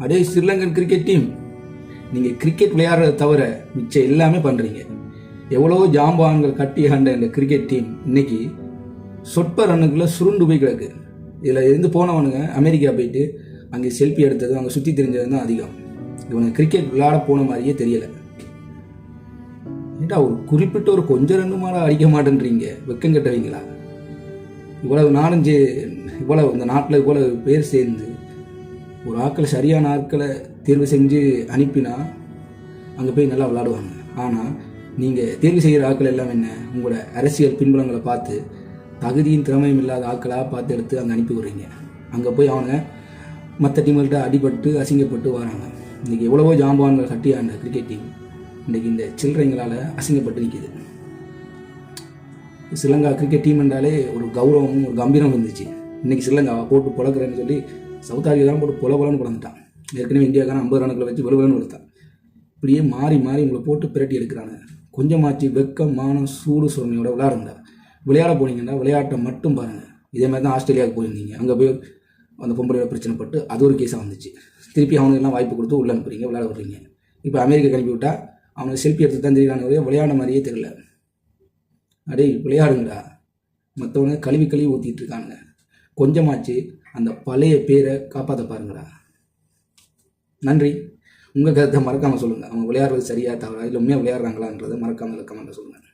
அதே Sri Lankan cricket team, நீங்கள் cricket விளையாடுறத தவிர மிச்சம் எல்லாமே பண்ணுறீங்க. எவ்வளோ ஜாம்பான்கள் கட்டி ஆண்ட இந்த கிரிக்கெட் டீம் இன்னைக்கு சொற்ப ரன்னுக்குள்ளே சுருண்டு போய் கிடக்கு. இதில் இருந்து போனவனுங்க அமெரிக்கா போயிட்டு அங்கே செல்ஃபி எடுத்தது, அங்கே சுற்றி தெரிஞ்சது தான் அதிகம். இவனுக்கு கிரிக்கெட் விளையாட போன மாதிரியே தெரியலை. ஏட்டா ஒரு குறிப்பிட்ட ஒரு கொஞ்சம் ரெண்டு மாட அடிக்க மாட்டேன்றீங்க, வெக்கம் கட்டுவீங்களா? இவ்வளவு நாலஞ்சு இவ்வளவு இந்த நாட்டில் இவ்வளவு பேர் சேர்ந்து ஒரு ஆட்களை சரியான ஆட்களை தேர்வு செஞ்சு அனுப்பினா அங்கே போய் நல்லா விளையாடுவாங்க. ஆனால் நீங்கள் தேர்வு செய்கிற ஆட்கள் எல்லாம் என்ன, உங்களோட அரசியல் பின்புலங்களை பார்த்து தகுதியும் திறமையும் இல்லாத ஆட்களாக பார்த்து எடுத்து அங்கே அனுப்பி விடுறீங்க. அங்கே போய் அவங்க மற்ற டீம்கள்கிட்ட அடிபட்டு அசிங்கப்பட்டு வராங்க. இன்றைக்கி எவ்வளவோ ஜாம்பான்கள் கட்டியாண்ட கிரிக்கெட் டீம் இன்றைக்கி இந்த சில்லறைங்களால் அசிங்கப்பட்டு நிற்கிது. ஸ்ரீலங்கா கிரிக்கெட் டீம் என்றாலே ஒரு கௌரவமும் ஒரு கம்பீரம் இருந்துச்சு. இன்றைக்கி ஸ்ரீலங்காவை போட்டு பொழக்கிறேன்னு சொல்லி சவுத் ஆஃப்ரிக்கா தான் போட்டு பொலன்னு பிறந்துட்டான். ஏற்கனவே இந்தியாக்கான 50 ரன்களை வச்சு வெளுவலன்னு கொடுத்தான். இப்படியே மாறி மாறி உங்களை போட்டு பிரட்டி எடுக்கிறாங்க. கொஞ்சமாச்சு வெக்கம் மானம் சூடு சொன்னையோட விளையாடுங்க. விளையாட போனீங்கன்னா விளையாட்டை மட்டும் பாருங்கள். இதே மாதிரி தான் ஆஸ்திரேலியாவுக்கு போயிருந்தீங்க. அங்கே போய் அந்த பொம்பளையோட பிரச்சனைப்பட்டு அது ஒரு கேஸாக வந்துச்சு. திருப்பி அவனுக்கெல்லாம் வாய்ப்பு கொடுத்து உள்ள அனுப்புறீங்க, விளையாட விடுறீங்க. இப்போ அமெரிக்கா கிளப்பி விட்டால் அவனுக்கு செல்ஃபி எடுத்து தான் தெரியுறானே, விளையாட மாதிரியே தெரியல. அடே விளையாடுங்கடா, மற்றவங்க கழுவி ஊற்றிட்டு இருக்கானுங்க. கொஞ்சமாச்சு அந்த பழைய பேரை காப்பாற்ற பாருங்கடா. நன்றி. உங்கள் கருத்தை மறக்காமல் சொல்லுங்கள். அவங்க விளையாடுறது சரியா தவறா, இல்லை உண்மையாக விளையாடுறாங்களான்றதை மறக்காமல் கமெண்ட்டில் சொல்லுங்கள்.